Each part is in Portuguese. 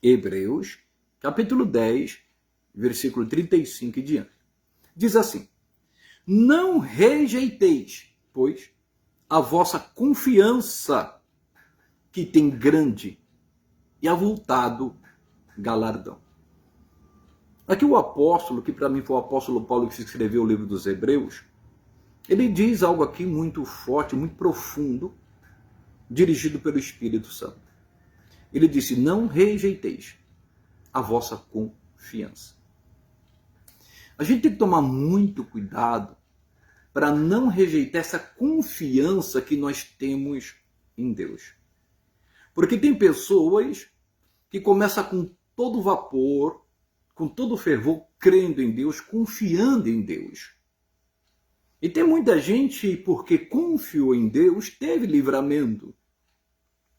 Hebreus, capítulo 10, versículo 35 e diante. Diz assim: não rejeiteis, pois, a vossa confiança, que tem grande e avultado galardão. Aqui o apóstolo, que para mim foi o apóstolo Paulo que escreveu o livro dos Hebreus, ele diz algo aqui muito forte, muito profundo, dirigido pelo Espírito Santo. Ele disse: não rejeiteis a vossa confiança. A gente tem que tomar muito cuidado para não rejeitar essa confiança que nós temos em Deus. Porque tem pessoas que começam com todo vapor, com todo fervor, crendo em Deus, confiando em Deus. E tem muita gente, porque confiou em Deus, teve livramento,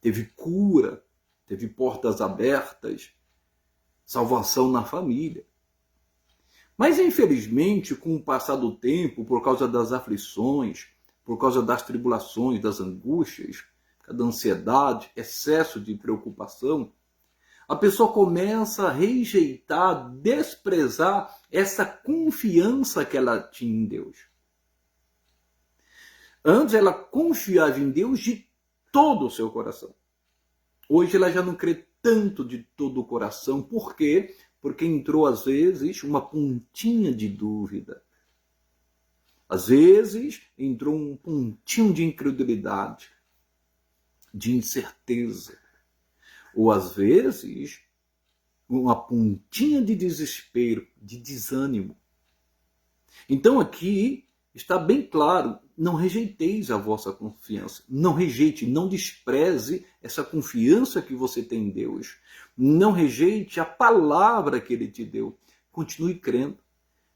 teve cura, teve portas abertas, salvação na família. Mas, infelizmente, com o passar do tempo, por causa das aflições, por causa das tribulações, das angústias, da ansiedade, excesso de preocupação, a pessoa começa a rejeitar, desprezar essa confiança que ela tinha em Deus. Antes ela confiava em Deus de todo o seu coração. Hoje ela já não crê tanto de todo o coração. Por quê? Porque entrou, às vezes, uma pontinha de dúvida. Às vezes, entrou um pontinho de incredulidade, de incerteza. Ou, às vezes, uma pontinha de desespero, de desânimo. Então, aqui está bem claro: não rejeiteis a vossa confiança. Não rejeite, não despreze essa confiança que você tem em Deus. Não rejeite a palavra que Ele te deu. Continue crendo.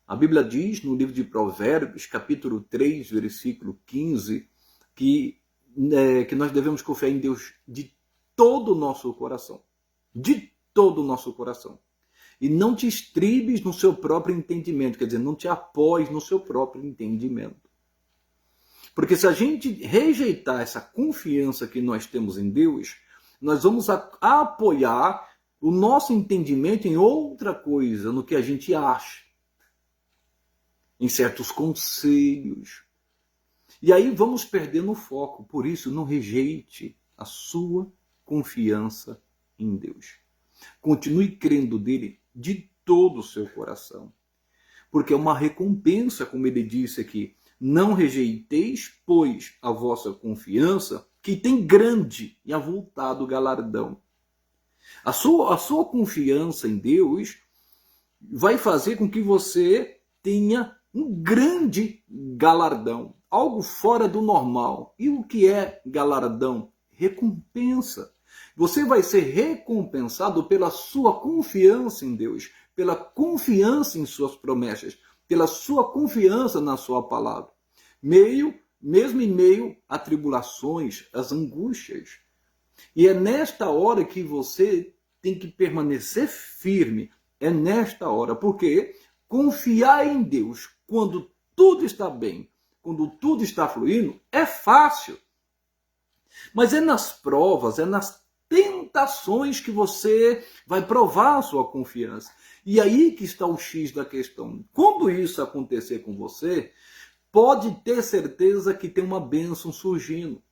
A Bíblia diz no livro de Provérbios, capítulo 3, versículo 15, que nós devemos confiar em Deus de todo o nosso coração. De todo o nosso coração. E não te estribes no seu próprio entendimento. Quer dizer, não te apoies no seu próprio entendimento. Porque se a gente rejeitar essa confiança que nós temos em Deus, nós vamos apoiar o nosso entendimento em outra coisa, no que a gente acha, em certos conselhos. E aí vamos perdendo o foco. Por isso, não rejeite a sua confiança em Deus. Continue crendo dele de todo o seu coração. Porque é uma recompensa, como ele disse aqui: não rejeiteis, pois, a vossa confiança, que tem grande e avultado galardão. A sua confiança em Deus vai fazer com que você tenha um grande galardão, algo fora do normal. E o que é galardão? Recompensa. Você vai ser recompensado pela sua confiança em Deus, pela confiança em suas promessas, pela sua confiança na sua palavra. Mesmo em meio a tribulações, às angústias. E é nesta hora que você tem que permanecer firme. É nesta hora, porque confiar em Deus quando tudo está bem, quando tudo está fluindo, é fácil. Mas é nas provas, é nas tentações que você vai provar a sua confiança. E aí que está o X da questão. Quando isso acontecer com você, pode ter certeza que tem uma bênção surgindo.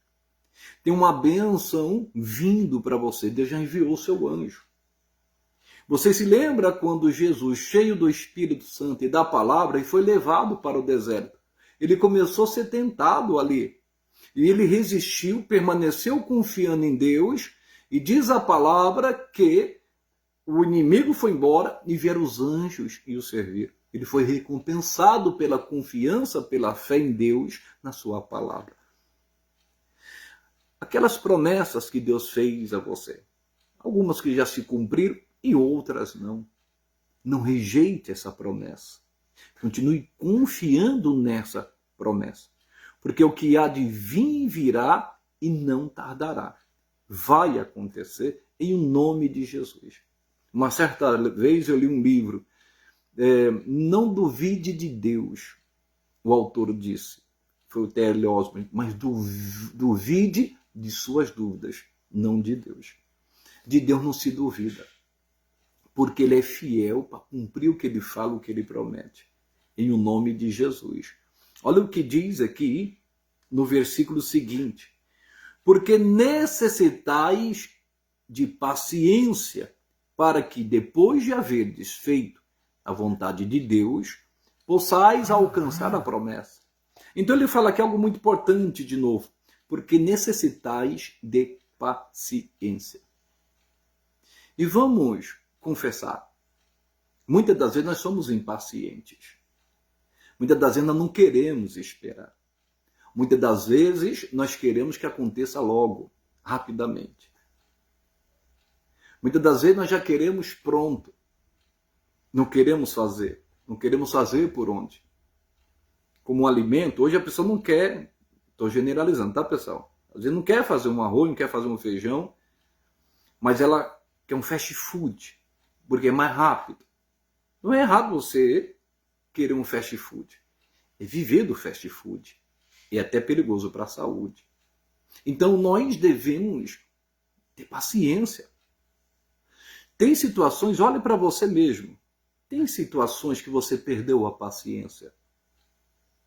Tem uma bênção vindo para você. Deus já enviou o seu anjo. Você se lembra quando Jesus, cheio do Espírito Santo e da palavra, e foi levado para o deserto? Ele começou a ser tentado ali. E ele resistiu, permaneceu confiando em Deus, e diz a palavra que o inimigo foi embora e vieram os anjos e o serviram. Ele foi recompensado pela confiança, pela fé em Deus, na sua palavra. Aquelas promessas que Deus fez a você, algumas que já se cumpriram e outras não. Não rejeite essa promessa. Continue confiando nessa promessa. Porque o que há de vir virá e não tardará. Vai acontecer em nome de Jesus. Uma certa vez eu li um livro, Não Duvide de Deus, o autor disse, foi o T.L. Osborne, mas duvide de suas dúvidas, não de Deus. De Deus não se duvida. porque ele é fiel para cumprir o que ele fala, o que ele promete. Em o nome de Jesus. Olha o que diz aqui no versículo seguinte. Porque necessitais de paciência, para que depois de haverdes feito a vontade de Deus, possais alcançar a promessa. Então ele fala aqui algo muito importante de novo. Porque necessitais de paciência. E vamos confessar. Muitas das vezes nós somos impacientes. Muitas das vezes nós não queremos esperar. Muitas das vezes nós queremos que aconteça logo, rapidamente. Muitas das vezes nós já queremos pronto. Não queremos fazer. Não queremos fazer por onde. Como um alimento, hoje a pessoa não quer, estou generalizando, tá, pessoal? Às vezes não quer fazer um arroz, não quer fazer um feijão, mas ela quer um fast food, porque é mais rápido. Não é errado você querer um fast food. É viver do fast food. É até perigoso para a saúde. Então nós devemos ter paciência. Tem situações, olhe para você mesmo. Tem situações que você perdeu a paciência.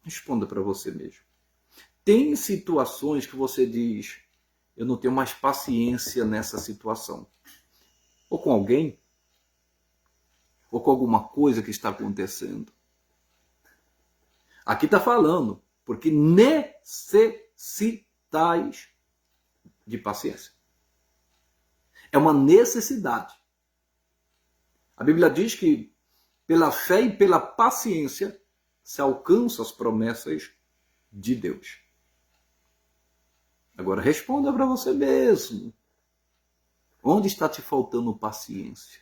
Responda para você mesmo. Tem situações que você diz, eu não tenho mais paciência nessa situação. Ou com alguém, ou com alguma coisa que está acontecendo. Aqui está falando, porque necessitais de paciência. É uma necessidade. A Bíblia diz que pela fé e pela paciência se alcançam as promessas de Deus. Agora responda para você mesmo. Onde está te faltando paciência?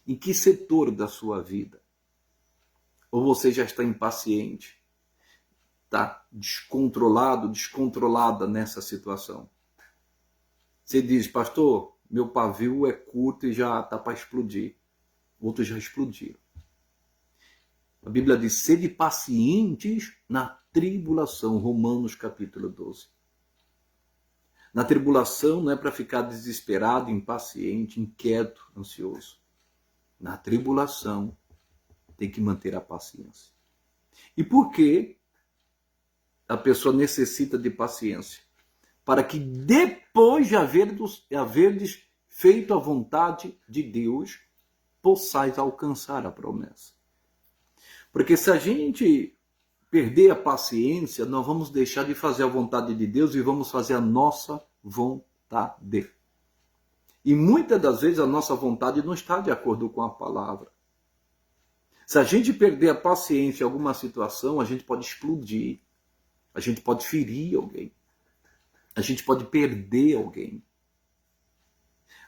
Em que setor da sua vida? Ou você já está impaciente? Está descontrolado, descontrolada nessa situação? Você diz, pastor, meu pavio é curto e já está para explodir. Outros já explodiram. A Bíblia diz, sede pacientes na tribulação. Romanos capítulo 12. Na tribulação não é para ficar desesperado, impaciente, inquieto, ansioso. Na tribulação tem que manter a paciência. E por que a pessoa necessita de paciência? Para que depois de haverdes feito a vontade de Deus, possais alcançar a promessa. Porque se a gente perder a paciência, nós vamos deixar de fazer a vontade de Deus e vamos fazer a nossa vontade. E muitas das vezes a nossa vontade não está de acordo com a palavra. Se a gente perder a paciência em alguma situação, a gente pode explodir. A gente pode ferir alguém. A gente pode perder alguém.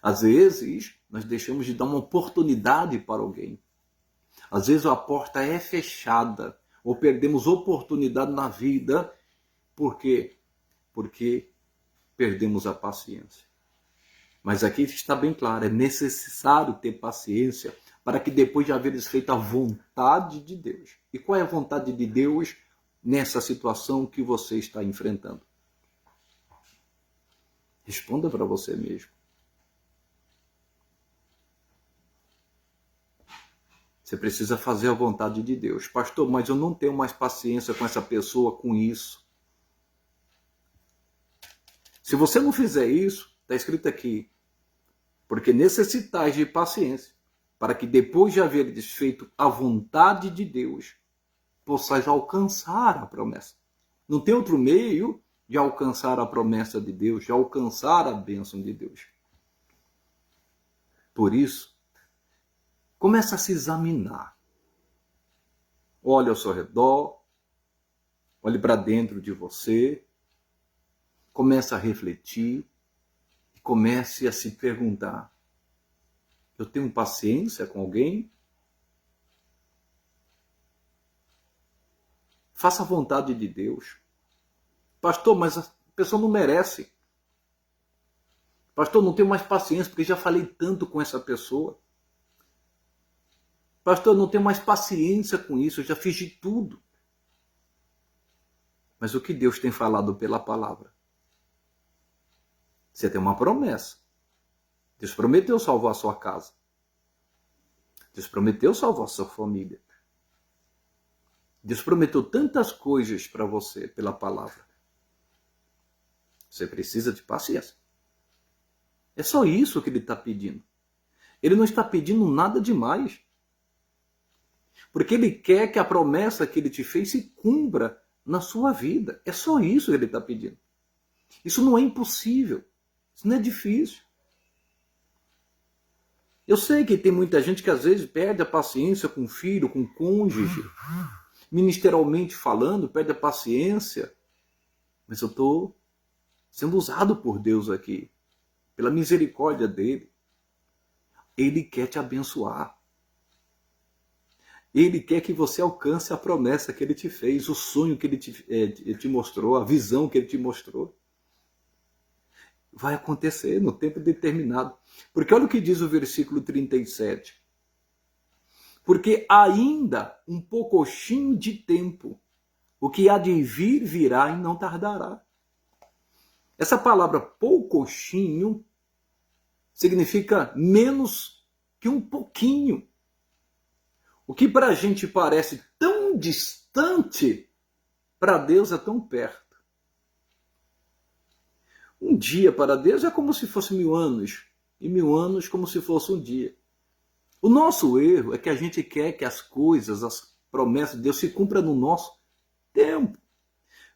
Às vezes, nós deixamos de dar uma oportunidade para alguém. Às vezes a porta é fechada. Ou perdemos oportunidade na vida. Por quê? Porque perdemos a paciência. Mas aqui está bem claro, é necessário ter paciência para que depois de haveres feito a vontade de Deus. E qual é a vontade de Deus nessa situação que você está enfrentando? Responda para você mesmo. Você precisa fazer a vontade de Deus. Pastor, mas eu não tenho mais paciência com essa pessoa, com isso. Se você não fizer isso, está escrito aqui, porque necessitais de paciência, para que depois de haverdes feito a vontade de Deus, possais alcançar a promessa. Não tem outro meio de alcançar a promessa de Deus, de alcançar a bênção de Deus. Por isso, comece a se examinar. Olhe ao seu redor, olhe para dentro de você, comece a refletir, comece a se perguntar, eu tenho paciência com alguém? Faça a vontade de Deus. Pastor, mas a pessoa não merece. Pastor, não tenho mais paciência porque já falei tanto com essa pessoa. Pastor, não tenho mais paciência com isso, eu já fiz de tudo. Mas o que Deus tem falado pela palavra? Você tem uma promessa. Deus prometeu salvar a sua casa. Deus prometeu salvar sua família. Deus prometeu tantas coisas para você pela palavra. Você precisa de paciência. É só isso que ele está pedindo. Ele não está pedindo nada demais. Porque ele quer que a promessa que ele te fez se cumpra na sua vida. É só isso que ele está pedindo. Isso não é impossível. Isso não é difícil. Eu sei que tem muita gente que às vezes perde a paciência com o filho, com o cônjuge. Ministerialmente falando, perde a paciência. Mas eu estou sendo usado por Deus aqui. Pela misericórdia dele. Ele quer te abençoar. Ele quer que você alcance a promessa que ele te fez, o sonho que ele te mostrou, a visão que ele te mostrou. Vai acontecer no tempo determinado. Porque olha o que diz o versículo 37. Porque ainda um poucochinho de tempo, o que há de vir, virá e não tardará. Essa palavra poucochinho significa menos que um pouquinho. O que para a gente parece tão distante, para Deus é tão perto. Um dia para Deus é como se fosse 1000 anos, e 1000 anos como se fosse um dia. O nosso erro é que a gente quer que as coisas, as promessas de Deus se cumpram no nosso tempo.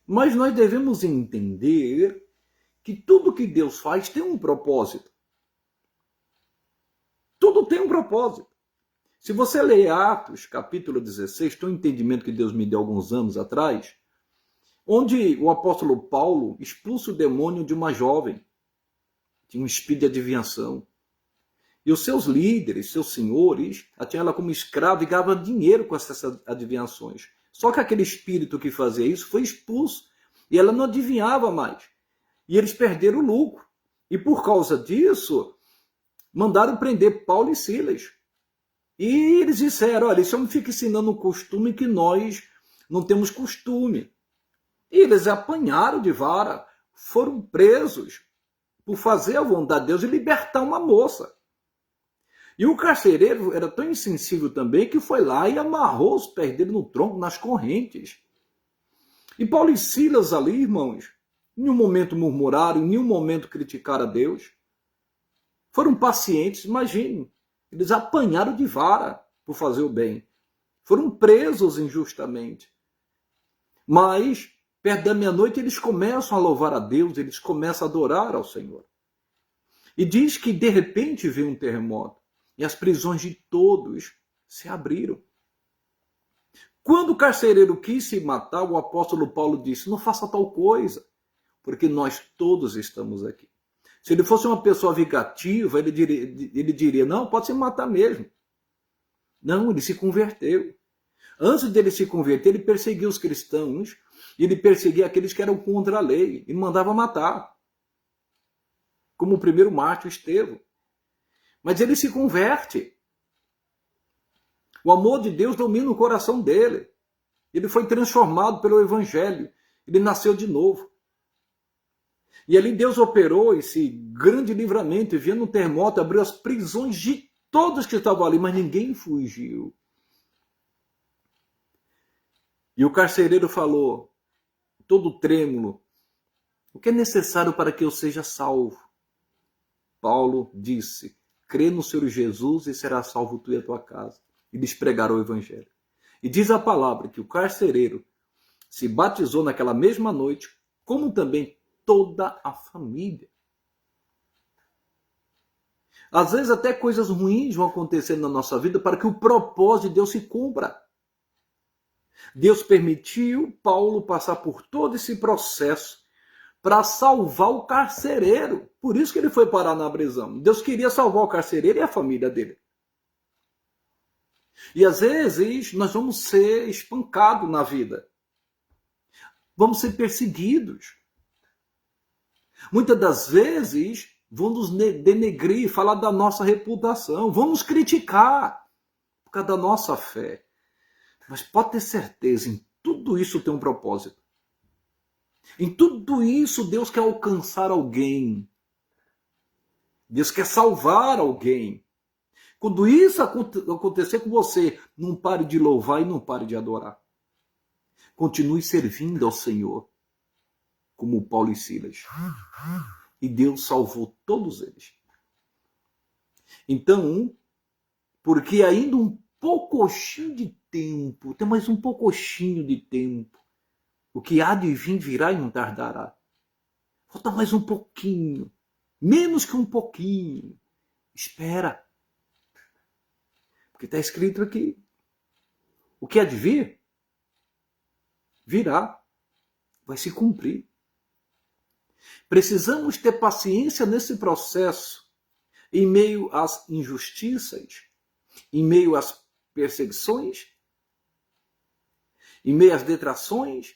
Mas nós devemos entender que tudo que Deus faz tem um propósito. Tudo tem um propósito. Se você ler Atos, capítulo 16, tem um entendimento que Deus me deu alguns anos atrás, onde o apóstolo Paulo expulsa o demônio de uma jovem, tinha um espírito de adivinhação. E os seus líderes, seus senhores, a tinham ela como escrava e ganhava dinheiro com essas adivinhações. Só que aquele espírito que fazia isso foi expulso e ela não adivinhava mais. E eles perderam o lucro. E por causa disso, mandaram prender Paulo e Silas. E eles disseram, olha, esse homem fica ensinando um costume que nós não temos costume. E eles apanharam de vara, foram presos por fazer a vontade de Deus e libertar uma moça. E o carcereiro era tão insensível também que foi lá e amarrou os pés dele no tronco, nas correntes. E Paulo e Silas ali, irmãos, em nenhum momento murmuraram, em nenhum momento criticaram a Deus. Foram pacientes, imagine. Eles apanharam de vara por fazer o bem. Foram presos injustamente. Mas, perto da meia-noite, eles começam a louvar a Deus, eles começam a adorar ao Senhor. E diz que, de repente, veio um terremoto. E as prisões de todos se abriram. Quando o carcereiro quis se matar, o apóstolo Paulo disse, não faça tal coisa, porque nós todos estamos aqui. Se ele fosse uma pessoa vingativa, ele diria, não, pode se matar mesmo. Não, ele se converteu. Antes dele se converter, ele perseguia os cristãos, ele perseguia aqueles que eram contra a lei, e mandava matar. Como o primeiro mártir, Estevão. Mas ele se converte. O amor de Deus domina o coração dele. Ele foi transformado pelo Evangelho. Ele nasceu de novo. E ali Deus operou esse grande livramento, e vendo um terremoto, abriu as prisões de todos que estavam ali, mas ninguém fugiu. E o carcereiro falou, todo trêmulo, o que é necessário para que eu seja salvo? Paulo disse, crê no Senhor Jesus e será salvo tu e a tua casa. E lhes pregaram o Evangelho. E diz a palavra que o carcereiro se batizou naquela mesma noite, como também toda a família. Às vezes até coisas ruins vão acontecendo na nossa vida para que o propósito de Deus se cumpra. Deus permitiu Paulo passar por todo esse processo para salvar o carcereiro. Por isso que ele foi parar na prisão. Deus queria salvar o carcereiro e a família dele. E às vezes nós vamos ser espancados na vida. Vamos ser perseguidos. Muitas das vezes vão nos denegrir, falar da nossa reputação, vão nos criticar por causa da nossa fé. Mas pode ter certeza, em tudo isso tem um propósito. Em tudo isso Deus quer alcançar alguém. Deus quer salvar alguém. Quando isso acontecer com você, não pare de louvar e não pare de adorar. Continue servindo ao Senhor, como Paulo e Silas. E Deus salvou todos eles. Então, porque ainda um poucochinho de tempo, tem mais um poucochinho de tempo, o que há de vir virá e não tardará. Falta mais um pouquinho, menos que um pouquinho. Espera. Porque está escrito aqui, o que há de vir, virá, vai se cumprir. Precisamos ter paciência nesse processo, em meio às injustiças, em meio às perseguições, em meio às detrações,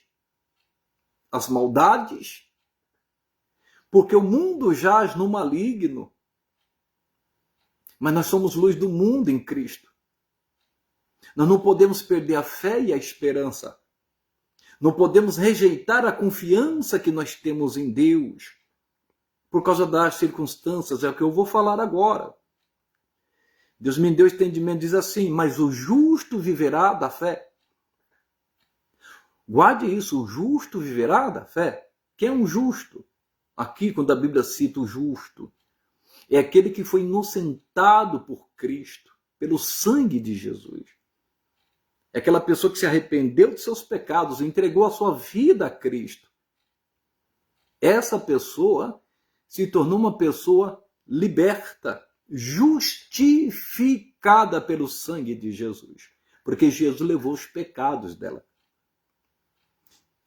às maldades, porque o mundo jaz no maligno, mas nós somos luz do mundo em Cristo. Nós não podemos perder a fé e a esperança. Não podemos rejeitar a confiança que nós temos em Deus por causa das circunstâncias, é o que eu vou falar agora. Deus me deu entendimento, diz assim, mas o justo viverá da fé. Guarde isso, o justo viverá da fé. Quem é um justo? Aqui, quando a Bíblia cita o justo, é aquele que foi inocentado por Cristo, pelo sangue de Jesus. É aquela pessoa que se arrependeu de seus pecados, entregou a sua vida a Cristo. Essa pessoa se tornou uma pessoa liberta, justificada pelo sangue de Jesus, porque Jesus levou os pecados dela.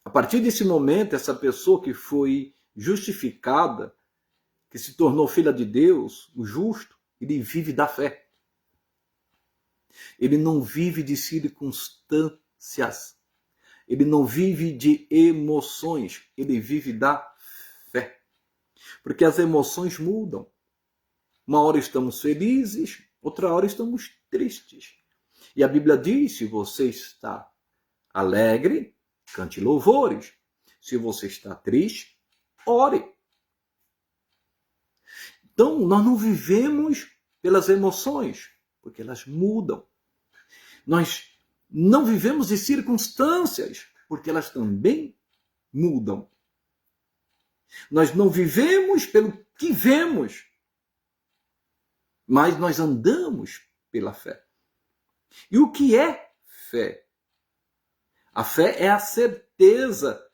A partir desse momento, essa pessoa que foi justificada, que se tornou filha de Deus, o justo, ele vive da fé. Ele não vive de circunstâncias. Ele não vive de emoções. Ele vive da fé. Porque as emoções mudam. Uma hora estamos felizes, outra hora estamos tristes. E a Bíblia diz, se você está alegre, cante louvores. Se você está triste, ore. Então, nós não vivemos pelas emoções, porque elas mudam. Nós não vivemos de circunstâncias, porque elas também mudam. Nós não vivemos pelo que vemos, mas nós andamos pela fé. E o que é fé? A fé é a certeza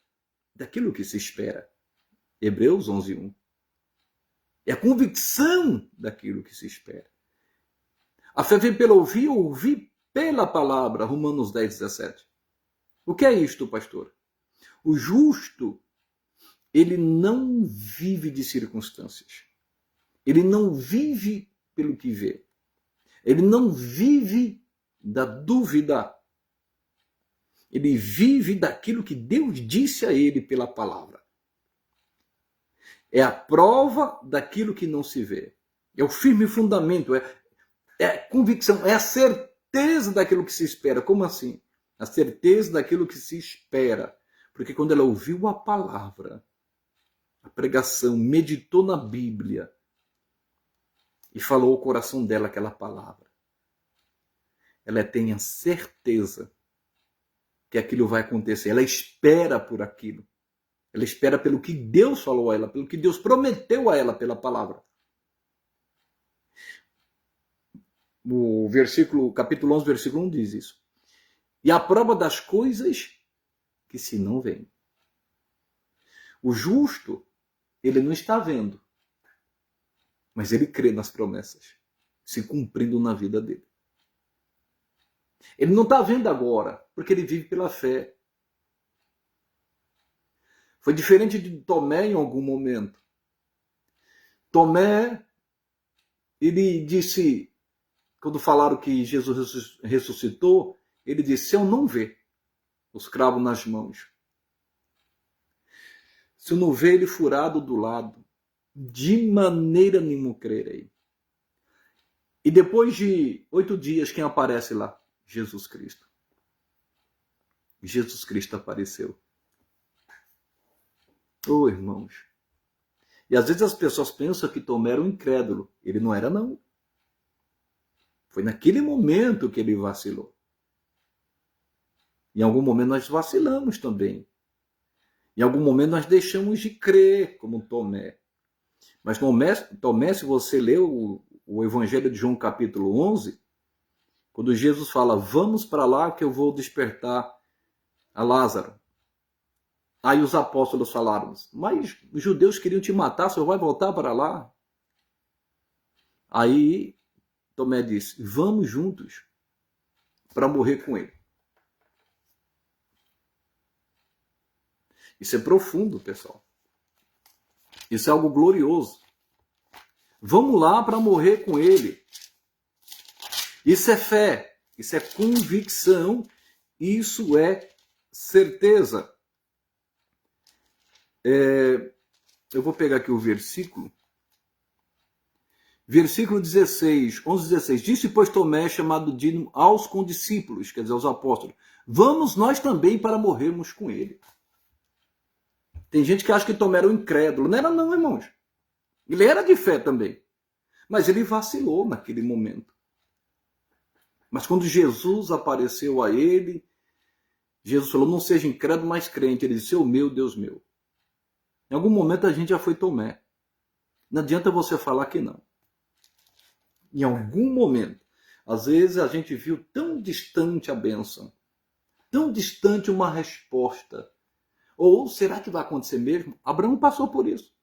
daquilo que se espera. Hebreus 11:1. É a convicção daquilo que se espera. A fé vem pelo ouvir, ouvir pela palavra. Romanos 10:17. O que é isto, pastor? O justo, ele não vive de circunstâncias. Ele não vive pelo que vê. Ele não vive da dúvida. Ele vive daquilo que Deus disse a ele pela palavra. É a prova daquilo que não se vê. É o firme fundamento, é a convicção, é a certeza daquilo que se espera. Como assim? A certeza daquilo que se espera. Porque quando ela ouviu a palavra, a pregação, meditou na Bíblia e falou ao coração dela aquela palavra, ela tem a certeza que aquilo vai acontecer. Ela espera por aquilo. Ela espera pelo que Deus falou a ela, pelo que Deus prometeu a ela pela palavra. O capítulo 11, versículo 1 diz isso. E a prova das coisas que se não veem. O justo, ele não está vendo, mas ele crê nas promessas se cumprindo na vida dele. Ele não está vendo agora, porque ele vive pela fé. Foi diferente de Tomé em algum momento. Tomé, ele disse, quando falaram que Jesus ressuscitou, ele disse, se eu não ver os cravos nas mãos, se eu não ver ele furado do lado, de maneira nenhuma crerei. E depois de 8 dias, quem aparece lá? Jesus Cristo. Jesus Cristo apareceu. Oh, irmãos. E às vezes as pessoas pensam que Tomé era um incrédulo. Ele não era, não. Foi naquele momento que ele vacilou. Em algum momento nós vacilamos também. Em algum momento nós deixamos de crer, como Tomé. Mas Tomé, se você ler o Evangelho de João capítulo 11, quando Jesus fala, vamos para lá que eu vou despertar a Lázaro. Aí os apóstolos falaram, mas os judeus queriam te matar, você vai voltar para lá? Aí Tomé disse, vamos juntos para morrer com ele. Isso é profundo, pessoal. Isso é algo glorioso. Vamos lá para morrer com ele. Isso é fé, isso é convicção, isso é certeza. Eu vou pegar aqui o versículo. Versículo 16, 11, 16. Disse, pois, Tomé, chamado Dídimo, aos condiscípulos, quer dizer, aos apóstolos, vamos nós também para morrermos com ele. Tem gente que acha que Tomé era um incrédulo. Não era não, irmãos. Ele era de fé também. Mas ele vacilou naquele momento. Mas quando Jesus apareceu a ele, Jesus falou, não seja incrédulo, mas crente. Ele disse, meu Deus meu. Em algum momento a gente já foi Tomé. Não adianta você falar que não. Em algum momento. Às vezes a gente viu tão distante a bênção. Tão distante uma resposta. Ou será que vai acontecer mesmo? Abraão passou por isso.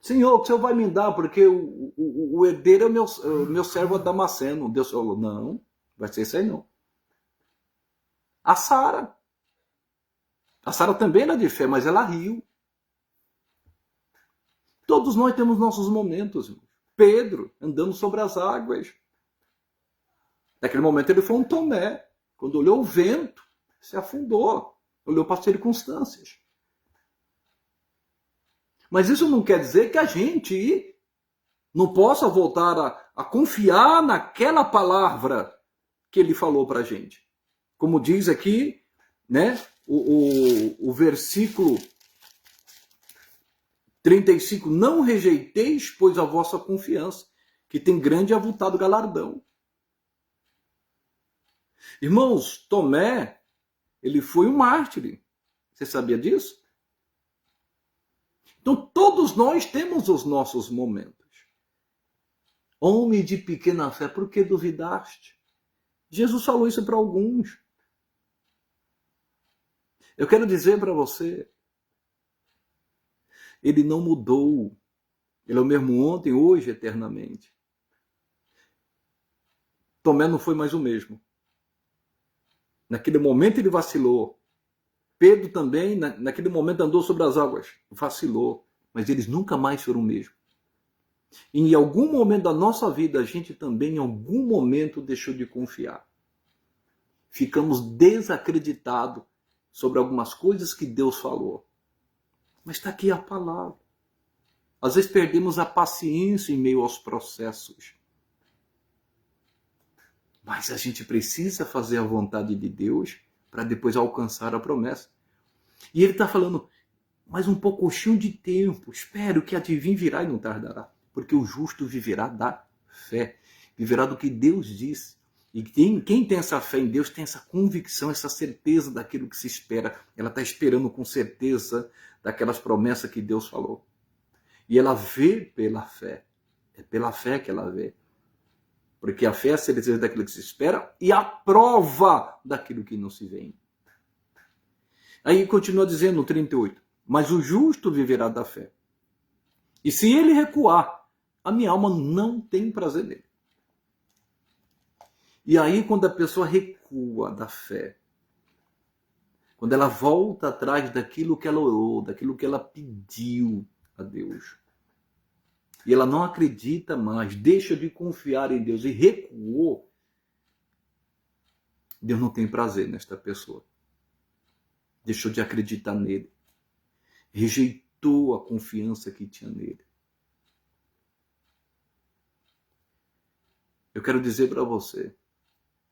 Senhor, o que o Senhor vai me dar? Porque o herdeiro é o meu servo Damasceno. Deus falou, não, vai ser isso aí não. A Sara também era de fé, mas ela riu. Todos nós temos nossos momentos. Irmão. Pedro, andando sobre as águas. Naquele momento ele foi um Tomé. Quando olhou o vento, se afundou. Olhou para as circunstâncias. Mas isso não quer dizer que a gente não possa voltar a confiar naquela palavra que ele falou para a gente. Como diz aqui, né, o versículo 35, não rejeiteis, pois a vossa confiança, que tem grande e avultado galardão. Irmãos, Tomé, ele foi um mártir. Você sabia disso? Então, todos nós temos os nossos momentos. Homem de pequena fé, por que duvidaste? Jesus falou isso para alguns. Eu quero dizer para você, ele não mudou. Ele é o mesmo ontem, hoje, eternamente. Tomé não foi mais o mesmo. Naquele momento ele vacilou. Pedro também, naquele momento, andou sobre as águas. Vacilou. Mas eles nunca mais foram o mesmo. E em algum momento da nossa vida, a gente também, em algum momento, deixou de confiar. Ficamos desacreditados sobre algumas coisas que Deus falou. Mas está aqui a palavra. Às vezes perdemos a paciência em meio aos processos. Mas a gente precisa fazer a vontade de Deus para depois alcançar a promessa. E ele está falando, mas um pouquinho de tempo, espero que adivinhe virá e não tardará. Porque o justo viverá da fé, viverá do que Deus disse. E quem tem essa fé em Deus tem essa convicção, essa certeza daquilo que se espera. Ela está esperando com certeza daquelas promessas que Deus falou. E ela vê pela fé. É pela fé que ela vê. Porque a fé é a certeza daquilo que se espera e a prova daquilo que não se vê. Aí continua dizendo no 38, mas o justo viverá da fé. E se ele recuar, a minha alma não tem prazer nele. E aí quando a pessoa recua da fé, quando ela volta atrás daquilo que ela orou, daquilo que ela pediu a Deus, e ela não acredita mais, deixa de confiar em Deus e recuou, Deus não tem prazer nesta pessoa. Deixou de acreditar nele. Rejeitou a confiança que tinha nele. Eu quero dizer para você,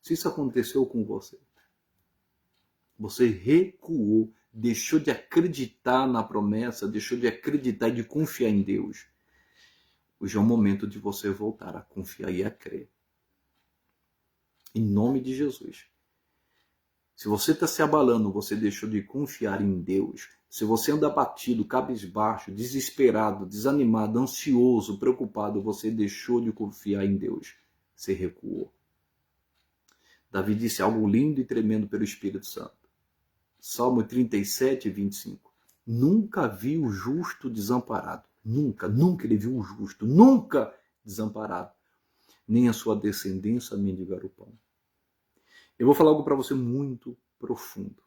se isso aconteceu com você, você recuou, deixou de acreditar na promessa, deixou de acreditar e de confiar em Deus. hoje é o momento de você voltar a confiar e a crer. Em nome de Jesus. Se você está se abalando, você deixou de confiar em Deus. Se você anda abatido, cabisbaixo, desesperado, desanimado, ansioso, preocupado, você deixou de confiar em Deus. Você recuou. Davi disse algo lindo e tremendo pelo Espírito Santo. Salmo 37, 25. Nunca vi o justo desamparado. Nunca ele viu o justo. Nunca desamparado. Nem a sua descendência mendigar o pão. Eu vou falar algo para você muito profundo.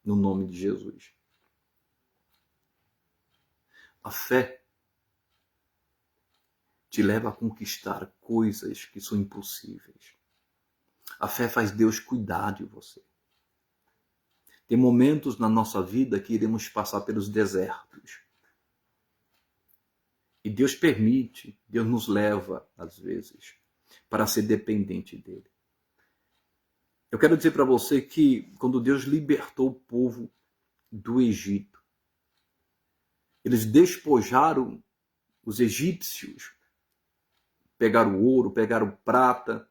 No nome de Jesus. A fé te leva a conquistar coisas que são impossíveis. A fé faz Deus cuidar de você. Tem momentos na nossa vida que iremos passar pelos desertos. E Deus permite, Deus nos leva, às vezes, para ser dependente dele. Eu quero dizer para você que quando Deus libertou o povo do Egito, eles despojaram os egípcios, pegaram ouro, pegaram prata,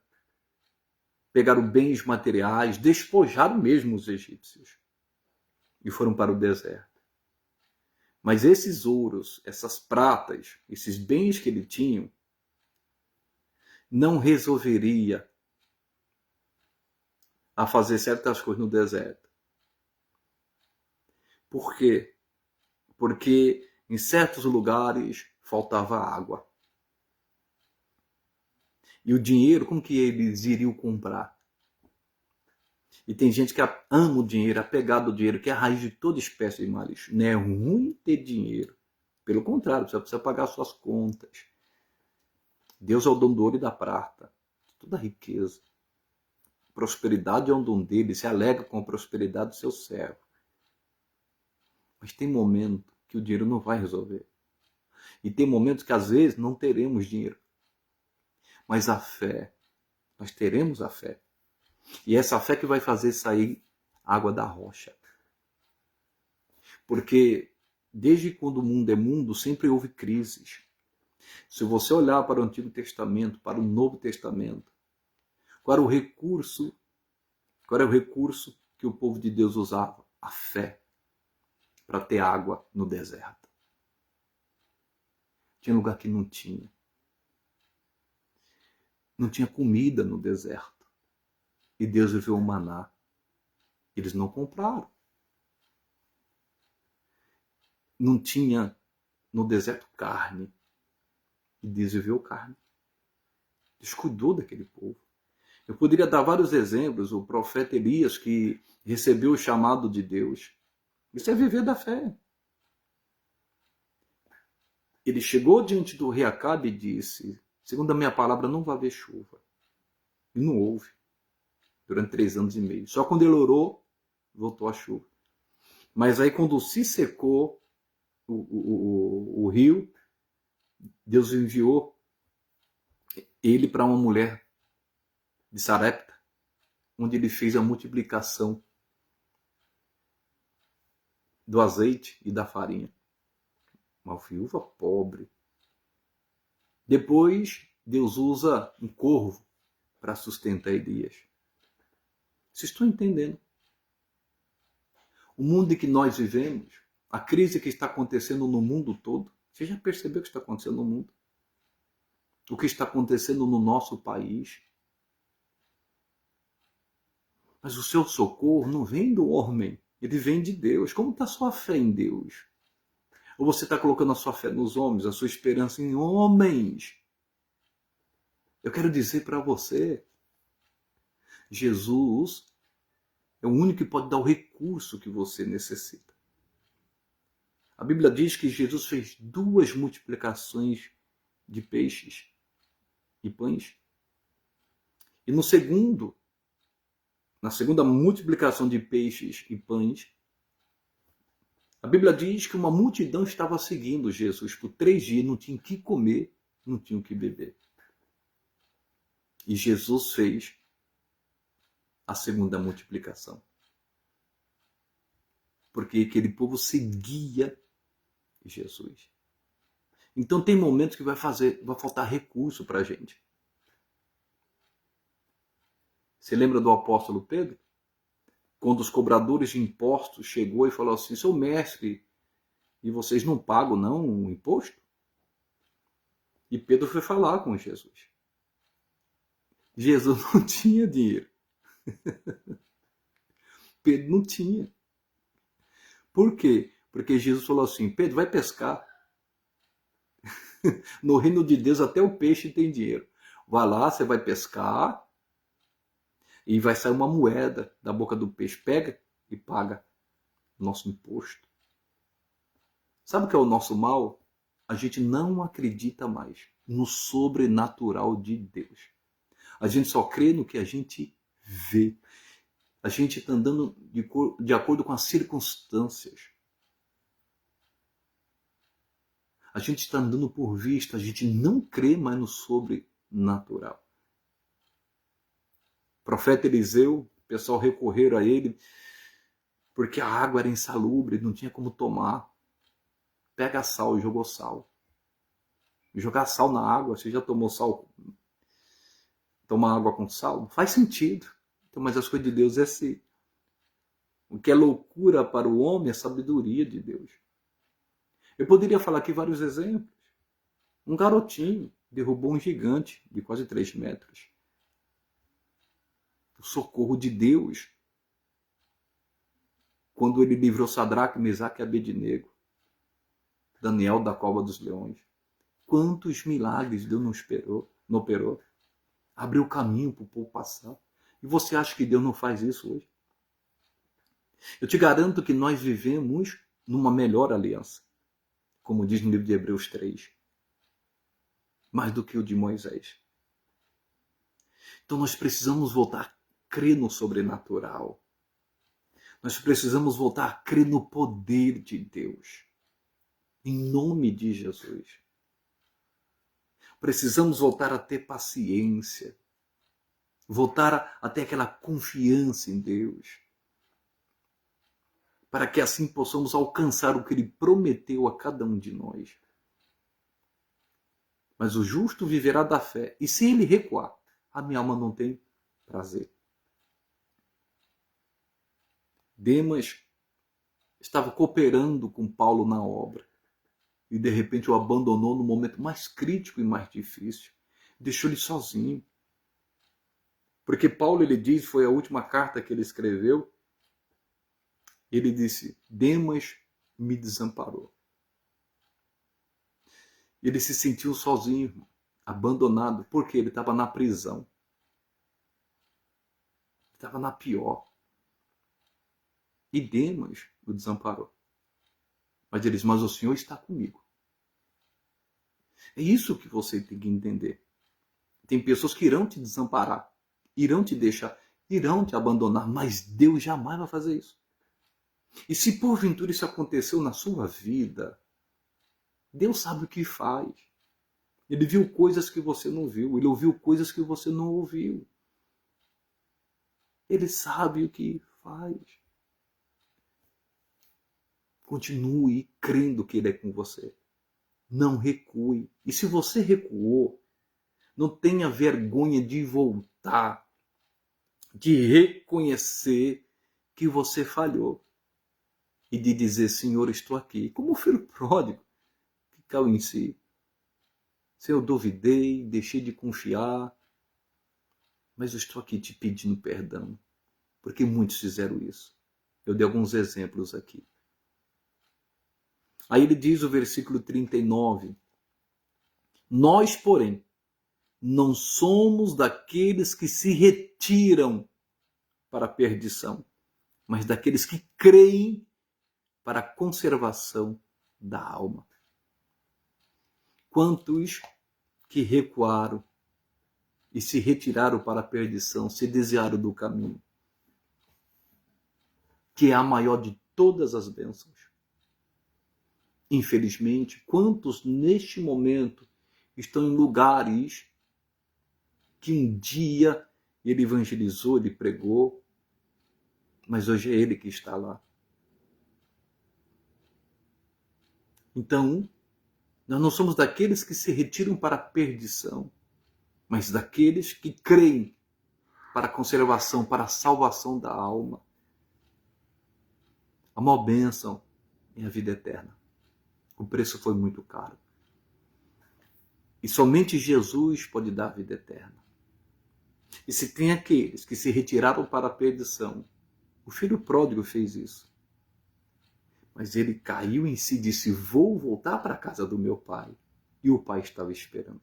pegaram bens materiais, despojaram mesmo os egípcios e foram para o deserto. Mas esses ouros, essas pratas, esses bens que ele tinha, não resolveria a fazer certas coisas no deserto. Por quê? Porque em certos lugares faltava água. E o dinheiro, como que eles iriam comprar? E tem gente que ama o dinheiro, apegado ao dinheiro, que é a raiz de toda espécie de malícia. Não é ruim ter dinheiro. Pelo contrário, você precisa pagar suas contas. Deus é o dono do ouro e da prata. Toda riqueza. Prosperidade é um dom dele, se alegra com a prosperidade do seu servo. Mas tem momento que o dinheiro não vai resolver. E tem momentos que às vezes não teremos dinheiro. Mas a fé, nós teremos a fé. E é essa fé que vai fazer sair água da rocha. Porque desde quando o mundo é mundo, sempre houve crises. Se você olhar para o Antigo Testamento, para o Novo Testamento, qual era o recurso que o povo de Deus usava? A fé, para ter água no deserto. Tinha lugar que não tinha. Não tinha comida no deserto. E Deus enviou o maná. Eles não compraram. Não tinha no deserto carne. E Deus enviou carne. Deus cuidou daquele povo. Eu poderia dar vários exemplos. O profeta Elias, que recebeu o chamado de Deus. Isso é viver da fé. Ele chegou diante do rei Acabe e disse: segundo a minha palavra, não vai haver chuva. E não houve. Durante 3 anos e meio. Só quando ele orou, voltou a chuva. Mas aí quando se secou o rio, Deus enviou ele para uma mulher de Sarepta, onde ele fez a multiplicação do azeite e da farinha. Uma viúva pobre. Depois, Deus usa um corvo para sustentar Elias. Vocês estão entendendo? O mundo em que nós vivemos, a crise que está acontecendo no mundo todo, você já percebeu o que está acontecendo no mundo? O que está acontecendo no nosso país? Mas o seu socorro não vem do homem, ele vem de Deus. Como está a sua fé em Deus? Ou você está colocando a sua fé nos homens, a sua esperança em homens? Eu quero dizer para você, Jesus é o único que pode dar o recurso que você necessita. A Bíblia diz que Jesus fez 2 multiplicações de peixes e pães. E na segunda multiplicação de peixes e pães, a Bíblia diz que uma multidão estava seguindo Jesus por 3 dias, não tinha o que comer, não tinha o que beber. E Jesus fez a segunda multiplicação. Porque aquele povo seguia Jesus. Então tem momentos que vai faltar recurso para a gente. Você lembra do apóstolo Pedro? Quando os cobradores de impostos chegou e falou assim: seu mestre, e vocês não pagam não o imposto? E Pedro foi falar com Jesus. Jesus não tinha dinheiro. Pedro não tinha. Por quê? Porque Jesus falou assim: Pedro, vai pescar. No reino de Deus até o peixe tem dinheiro. Vai lá, você vai pescar e vai sair uma moeda da boca do peixe. Pega e paga nosso imposto. Sabe o que é o nosso mal? A gente não acredita mais no sobrenatural de Deus. A gente só crê no que a gente vê. A gente está andando de acordo com as circunstâncias. A gente está andando por vista, a gente não crê mais no sobrenatural. O profeta Eliseu, o pessoal recorreram a ele porque a água era insalubre, não tinha como tomar. Pega sal e jogou sal. Jogar sal na água, você já tomou sal? Tomar água com sal? Não faz sentido. Então, mas as coisas de Deus é assim. O que é loucura para o homem é sabedoria de Deus. Eu poderia falar aqui vários exemplos. Um garotinho derrubou um gigante de quase 3 metros. O socorro de Deus. Quando ele livrou Sadraque, Mesaque e Abednego. Daniel da cova dos leões. Quantos milagres Deus não operou? Abriu caminho para o povo passar. E você acha que Deus não faz isso hoje? Eu te garanto que nós vivemos numa melhor aliança. Como diz no livro de Hebreus 3. Mais do que o de Moisés. Então nós precisamos voltar a crer no sobrenatural. Nós precisamos voltar a crer no poder de Deus. Em nome de Jesus. Precisamos voltar a ter paciência. Voltar a ter aquela confiança em Deus. Para que assim possamos alcançar o que Ele prometeu a cada um de nós. Mas o justo viverá da fé. E se ele recuar, a minha alma não tem prazer. Demas estava cooperando com Paulo na obra. E de repente o abandonou no momento mais crítico e mais difícil. Deixou ele sozinho. Porque Paulo, ele diz, foi a última carta que ele escreveu, ele disse: Demas me desamparou. Ele se sentiu sozinho, abandonado, porque ele estava na prisão. Estava na pior. E Demas o desamparou. Mas ele disse: mas o Senhor está comigo. É isso que você tem que entender. Tem pessoas que irão te desamparar, irão te deixar, irão te abandonar, mas Deus jamais vai fazer isso. E se porventura isso aconteceu na sua vida, Deus sabe o que faz. Ele viu coisas que você não viu, ele ouviu coisas que você não ouviu. Ele sabe o que faz. Continue crendo que ele é com você. Não recue. E se você recuou, não tenha vergonha de voltar, de reconhecer que você falhou e de dizer: Senhor, estou aqui. Como o filho pródigo que caiu em si. Senhor, eu duvidei, deixei de confiar, mas eu estou aqui te pedindo perdão, porque muitos fizeram isso. Eu dei alguns exemplos aqui. Aí ele diz o versículo 39, nós, porém, não somos daqueles que se retiram para a perdição, mas daqueles que creem para a conservação da alma. Quantos que recuaram e se retiraram para a perdição, se desviaram do caminho, que é a maior de todas as bênçãos. Infelizmente, quantos neste momento estão em lugares que um dia ele evangelizou, ele pregou, mas hoje é ele que está lá. Então, Nós não somos daqueles que se retiram para a perdição, mas daqueles que creem para a conservação, para a salvação da alma. A maior bênção é a vida eterna. O preço foi muito caro. E somente Jesus pode dar a vida eterna. E se tem aqueles que se retiraram para a perdição, o filho pródigo fez isso. Mas ele caiu em si e disse: vou voltar para a casa do meu pai. E o pai estava esperando.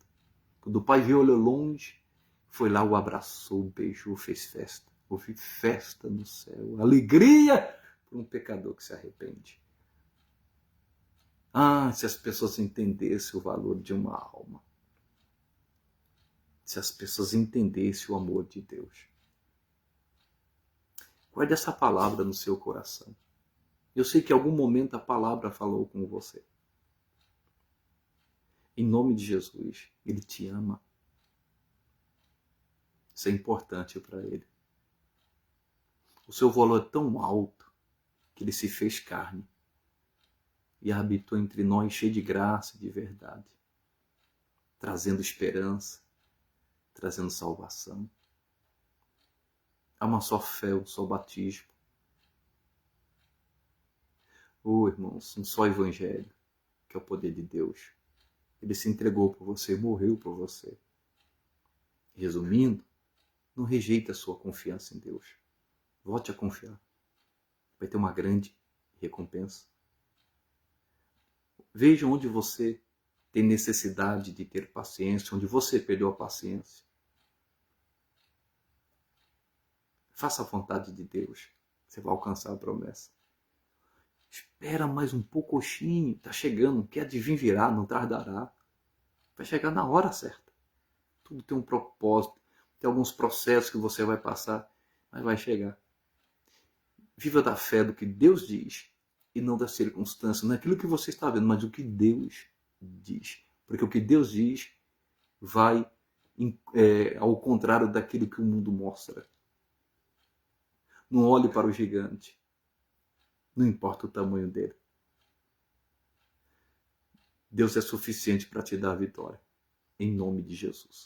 Quando o pai viu, olhou longe, foi lá, o abraçou, beijou, fez festa. Houve festa no céu, alegria para um pecador que se arrepende. Ah, se as pessoas entendessem o valor de uma alma. Se as pessoas entendessem o amor de Deus. Guarde essa palavra no seu coração. Eu sei que em algum momento a palavra falou com você. Em nome de Jesus, Ele te ama. Isso é importante para Ele. O seu valor é tão alto que Ele se fez carne e habitou entre nós cheio de graça e de verdade, trazendo esperança, trazendo salvação. Há uma só fé, um só batismo. Irmãos, um só evangelho, que é o poder de Deus. Ele se entregou por você, morreu por você. Resumindo, não rejeite a sua confiança em Deus. Volte a confiar. Vai ter uma grande recompensa. Veja onde você tem necessidade de ter paciência, onde você perdeu a paciência. Faça a vontade de Deus. Você vai alcançar a promessa. Espera mais um pouquinho, está chegando, quer adivinhar virar, não tardará. Vai chegar na hora certa. Tudo tem um propósito, tem alguns processos que você vai passar, mas vai chegar. Viva da fé do que Deus diz e não das circunstâncias, não é aquilo que você está vendo, mas o que Deus diz. Porque o que Deus diz vai ao contrário daquilo que o mundo mostra. Não olhe para o gigante. Não importa o tamanho dele. Deus é suficiente para te dar a vitória. Em nome de Jesus.